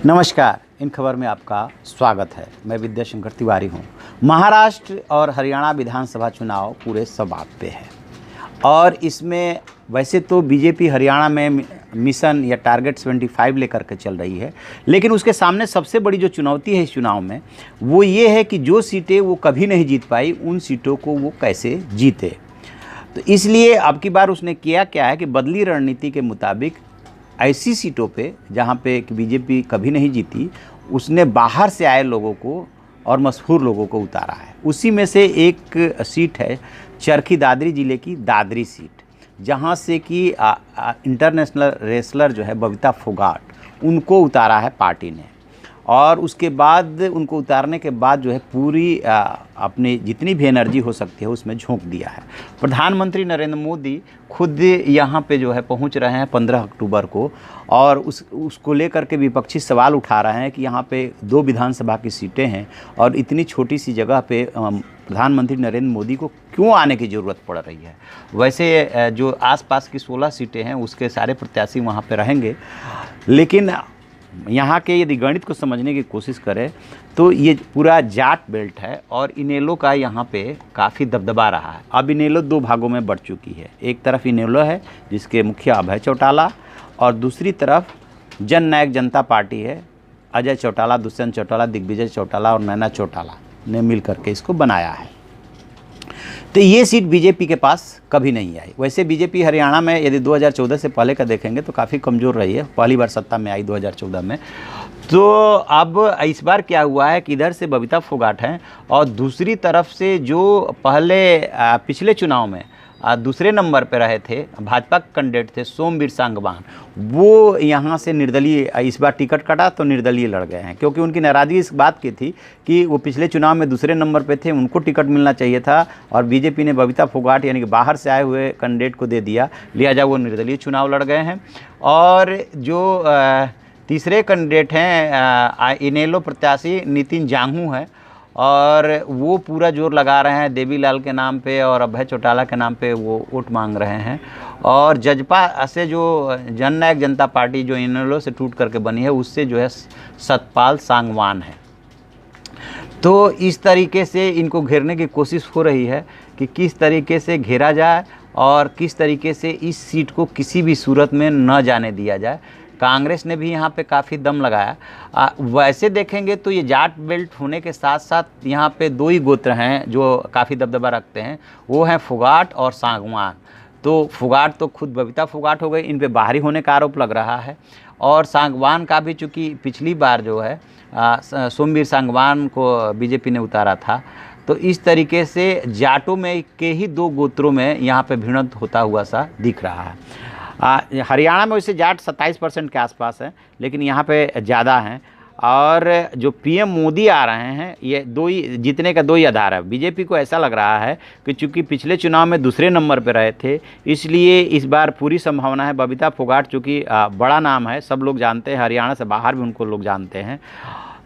नमस्कार, इन खबर में आपका स्वागत है। मैं विद्याशंकर तिवारी हूँ। महाराष्ट्र और हरियाणा विधानसभा चुनाव पूरे समाप्त पे है और इसमें वैसे तो बीजेपी हरियाणा में मिशन या टारगेट 75 लेकर के चल रही है, लेकिन उसके सामने सबसे बड़ी जो चुनौती है इस चुनाव में वो ये है कि जो सीटें वो कभी नहीं जीत पाई उन सीटों को वो कैसे जीते। तो इसलिए अब की बार उसने किया क्या है कि बदली रणनीति के मुताबिक ऐसी सीटों पे जहाँ पे बीजेपी कभी नहीं जीती, उसने बाहर से आए लोगों को और मशहूर लोगों को उतारा है। उसी में से एक सीट है चरखी दादरी ज़िले की दादरी सीट, जहाँ से कि इंटरनेशनल रेसलर जो है बबीता फोगाट, उनको उतारा है पार्टी ने। और उसके बाद उनको उतारने के बाद जो है पूरी अपनी जितनी भी एनर्जी हो सकती है उसमें झोंक दिया है। प्रधानमंत्री नरेंद्र मोदी खुद यहाँ पे जो है पहुँच रहे हैं 15 अक्टूबर को, और उसको लेकर के विपक्षी सवाल उठा रहे हैं कि यहाँ पे 2 विधानसभा की सीटें हैं और इतनी छोटी सी जगह पे प्रधानमंत्री नरेंद्र मोदी को क्यों आने की ज़रूरत पड़ रही है। वैसे जो आसपास की 16 सीटें हैं उसके सारे प्रत्याशी वहाँ पे रहेंगे, लेकिन यहाँ के यदि गणित को समझने की कोशिश करें तो ये पूरा जाट बेल्ट है और इनेलो का यहाँ पे काफ़ी दबदबा रहा है। अब इनेलो 2 भागों में बढ़ चुकी है। एक तरफ इनेलो है जिसके मुखिया अभय चौटाला, और दूसरी तरफ जन नायक जनता पार्टी है। अजय चौटाला, दुष्यंत चौटाला, दिग्विजय चौटाला और नैना चौटाला ने मिल करके इसको बनाया है। तो ये सीट बीजेपी के पास कभी नहीं आई। वैसे बीजेपी हरियाणा में यदि 2014 से पहले का देखेंगे तो काफ़ी कमज़ोर रही है। पहली बार सत्ता में आई 2014 में। तो अब इस बार क्या हुआ है कि इधर से बबीता फोगाट हैं और दूसरी तरफ से जो पहले पिछले चुनाव में दूसरे नंबर पर रहे थे भाजपा कैंडिडेट थे सोमवीर सांगवान, वो यहाँ से निर्दलीय इस बार टिकट कटा तो निर्दलीय लड़ गए हैं, क्योंकि उनकी नाराज़गी इस बात की थी कि वो पिछले चुनाव में दूसरे नंबर पे थे, उनको टिकट मिलना चाहिए था और बीजेपी ने बबीता फोगाट यानी कि बाहर से आए हुए कैंडिडेट को दे दिया, लिहाजा वो निर्दलीय चुनाव लड़ गए हैं। और जो तीसरे कैंडिडेट हैं इनेलो प्रत्याशी नितिन जांगू है, और वो पूरा जोर लगा रहे हैं देवीलाल के नाम पे और अभय चौटाला के नाम पे वो वोट मांग रहे हैं। और जजपा से जो जन नायक जनता पार्टी जो इनेलो से टूट करके बनी है उससे जो है सतपाल सांगवान है। तो इस तरीके से इनको घेरने की कोशिश हो रही है कि किस तरीके से घेरा जाए और किस तरीके से इस सीट को किसी भी सूरत में न जाने दिया जाए। कांग्रेस ने भी यहाँ पे काफ़ी दम लगाया। वैसे देखेंगे तो ये जाट बेल्ट होने के साथ साथ यहाँ पे 2 ही गोत्र हैं जो काफ़ी दबदबा रखते हैं, वो हैं फोगाट और सांगवान। तो फोगाट तो खुद बबीता फोगाट हो गई, इन पे बाहरी होने का आरोप लग रहा है। और सांगवान का भी चूँकि पिछली बार जो है सोमवीर सांगवान को बीजेपी ने उतारा था, तो इस तरीके से जाटों में के ही 2 गोत्रों में यहाँ पे भिड़ंत होता हुआ सा दिख रहा है। हरियाणा में वैसे जाट 27% के आसपास है, लेकिन यहाँ पे ज़्यादा हैं। और जो पीएम मोदी आ रहे हैं ये 2 ही जीतने का 2 ही आधार है। बीजेपी को ऐसा लग रहा है कि चूंकि पिछले चुनाव में दूसरे नंबर पर रहे थे, इसलिए इस बार पूरी संभावना है बबीता फोगाट चूँकि बड़ा नाम है, सब लोग जानते हैं, हरियाणा से बाहर भी उनको लोग जानते हैं,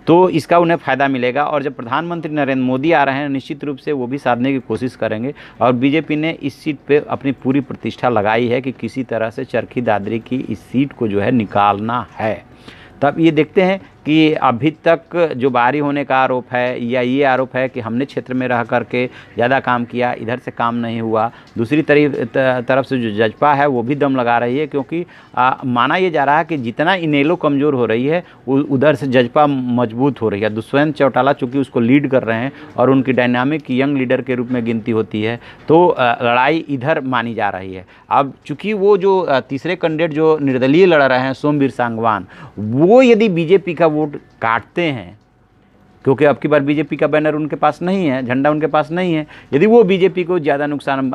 तो इसका उन्हें फ़ायदा मिलेगा। और जब प्रधानमंत्री नरेंद्र मोदी आ रहे हैं निश्चित रूप से वो भी साधने की कोशिश करेंगे। और बीजेपी ने इस सीट पे अपनी पूरी प्रतिष्ठा लगाई है कि किसी तरह से चरखी दादरी की इस सीट को जो है निकालना है। तब ये देखते हैं कि अभी तक जो बाहरी होने का आरोप है या ये आरोप है कि हमने क्षेत्र में रह करके ज़्यादा काम किया, इधर से काम नहीं हुआ। दूसरी तरफ से जो जजपा है वो भी दम लगा रही है, क्योंकि माना ये जा रहा है कि जितना इनेलो कमज़ोर हो रही है उधर से जजपा मजबूत हो रही है। दुष्यंत चौटाला चूँकि उसको लीड कर रहे हैं और उनकी डायनामिक यंग लीडर के रूप में गिनती होती है, तो लड़ाई इधर मानी जा रही है। अब चूँकि वो जो तीसरे कैंडिडेट जो निर्दलीय लड़ रहे हैं सोमवीर सांगवान, वो यदि बीजेपी का वोट काटते हैं, क्योंकि अब की बार बीजेपी का बैनर उनके पास नहीं है, झंडा उनके पास नहीं है, यदि वो बीजेपी को ज़्यादा नुकसान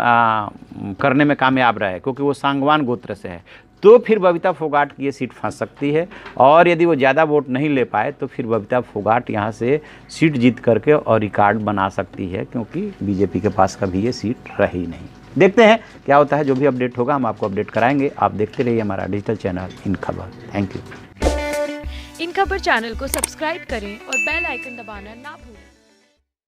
करने में कामयाब रहे क्योंकि वो सांगवान गोत्र से है, तो फिर बबीता फोगाट की ये सीट फंस सकती है। और यदि वो ज़्यादा वोट नहीं ले पाए तो फिर बबीता फोगाट यहाँ से सीट जीत करके और रिकॉर्ड बना सकती है, क्योंकि बीजेपी के पास कभी ये सीट रही नहीं। देखते हैं क्या होता है। जो भी अपडेट होगा हम आपको अपडेट कराएंगे। आप देखते रहिए हमारा डिजिटल चैनल इन खबर। Thank you. इन खबर चैनल को सब्सक्राइब करें और बेल आइकन दबाना ना भूलें।